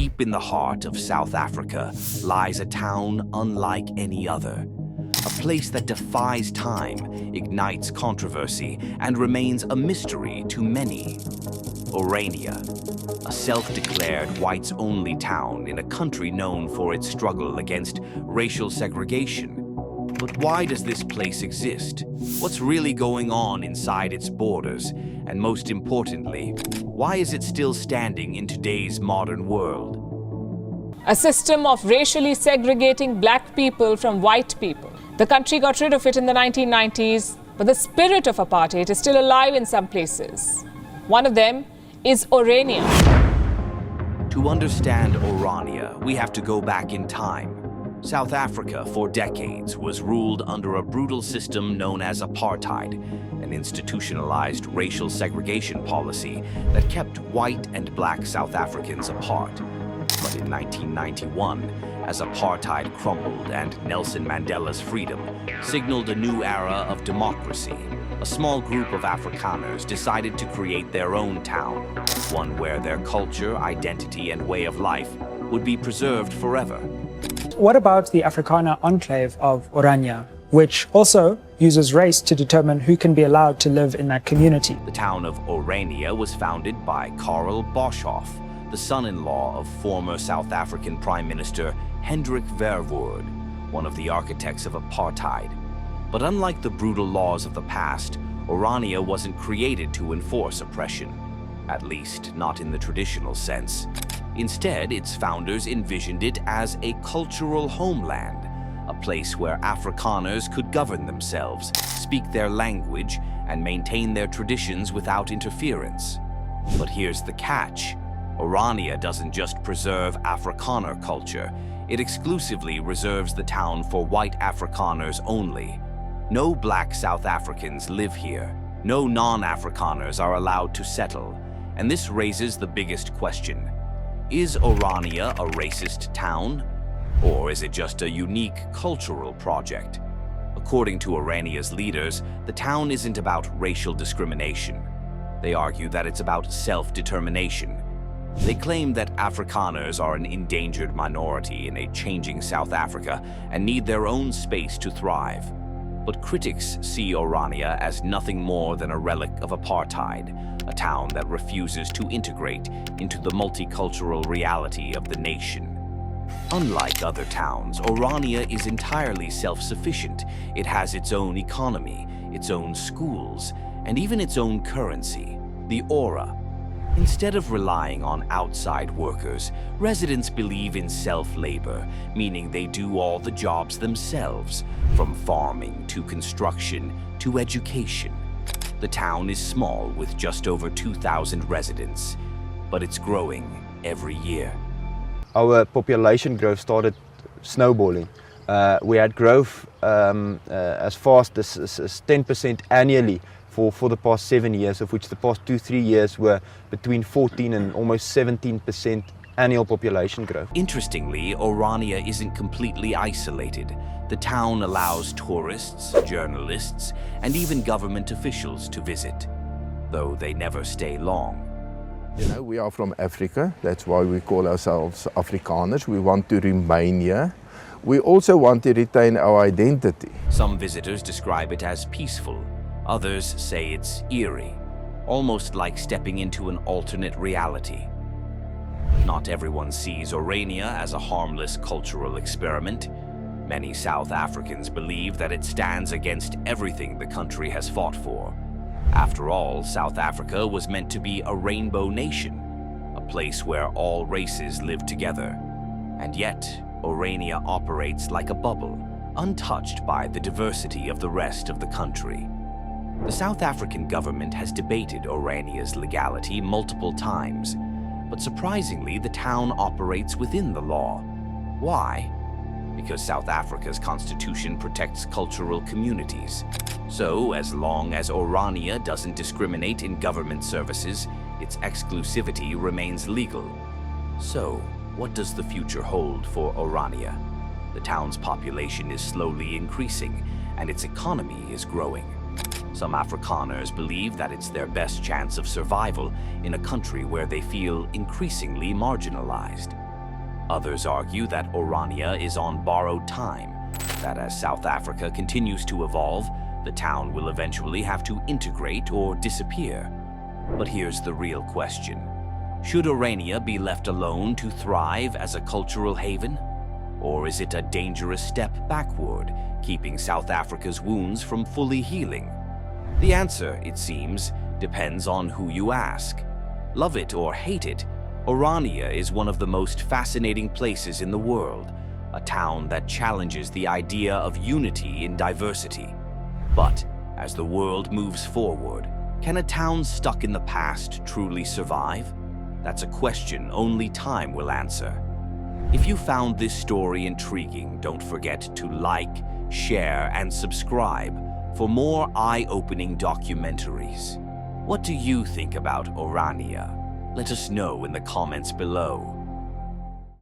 Deep in the heart of South Africa lies a town unlike any other. A place that defies time, ignites controversy, and remains a mystery to many. Orania, a self-declared whites-only town in a country known for its struggle against racial segregation. But why does this place exist? What's really going on inside its borders? And most importantly, why is it still standing in today's modern world? A system of racially segregating black people from white people. The country got rid of it in the 1990s, but the spirit of apartheid is still alive in some places. One of them is Orania. To understand Orania, we have to go back in time. South Africa, for decades, was ruled under a brutal system known as apartheid, an institutionalized racial segregation policy that kept white and black South Africans apart. But in 1991, as apartheid crumbled and Nelson Mandela's freedom signaled a new era of democracy, a small group of Afrikaners decided to create their own town, one where their culture, identity, and way of life would be preserved forever. What about the Afrikaner enclave of Orania, which also uses race to determine who can be allowed to live in that community? The town of Orania was founded by Karel Boshoff, the son-in-law of former South African Prime Minister Hendrik Verwoerd, one of the architects of apartheid. But unlike the brutal laws of the past, Orania wasn't created to enforce oppression, at least not in the traditional sense. Instead, its founders envisioned it as a cultural homeland, a place where Afrikaners could govern themselves, speak their language, and maintain their traditions without interference. But here's the catch. Orania doesn't just preserve Afrikaner culture, it exclusively reserves the town for white Afrikaners only. No black South Africans live here. No non-Afrikaners are allowed to settle. And this raises the biggest question. Is Orania a racist town? Or is it just a unique cultural project? According to Orania's leaders, the town isn't about racial discrimination. They argue that it's about self-determination. They claim that Afrikaners are an endangered minority in a changing South Africa and need their own space to thrive. But critics see Orania as nothing more than a relic of apartheid, a town that refuses to integrate into the multicultural reality of the nation. Unlike other towns, Orania is entirely self-sufficient. It has its own economy, its own schools, and even its own currency, the Ora. Instead of relying on outside workers, residents believe in self-labor, meaning they do all the jobs themselves, from farming to construction to education. The town is small with just over 2,000 residents, but it's growing every year. Our population growth started snowballing. We had growth as fast as 10% annually for the past 7 years, of which the past 2-3 years were between 14 and almost 17% annual population growth. Interestingly, Orania isn't completely isolated. The town allows tourists, journalists, and even government officials to visit, though they never stay long. You know, we are from Africa. That's why we call ourselves Afrikaners. We want to remain here. We also want to retain our identity. Some visitors describe it as peaceful. Others say it's eerie, almost like stepping into an alternate reality. Not everyone sees Orania as a harmless cultural experiment. Many South Africans believe that it stands against everything the country has fought for. After all, South Africa was meant to be a rainbow nation, a place where all races live together. And yet, Orania operates like a bubble, untouched by the diversity of the rest of the country. The South African government has debated Orania's legality multiple times, but surprisingly, the town operates within the law. Why? Because South Africa's constitution protects cultural communities. So, as long as Orania doesn't discriminate in government services, its exclusivity remains legal. So, what does the future hold for Orania? The town's population is slowly increasing, and its economy is growing. Some Afrikaners believe that it's their best chance of survival in a country where they feel increasingly marginalized. Others argue that Orania is on borrowed time, that as South Africa continues to evolve, the town will eventually have to integrate or disappear. But here's the real question. Should Orania be left alone to thrive as a cultural haven? Or is it a dangerous step backward, keeping South Africa's wounds from fully healing? The answer, it seems, depends on who you ask. Love it or hate it, Orania is one of the most fascinating places in the world, a town that challenges the idea of unity in diversity. But as the world moves forward, can a town stuck in the past truly survive? That's a question only time will answer. If you found this story intriguing, don't forget to like, share, and subscribe for more eye-opening documentaries. What do you think about Orania? Let us know in the comments below.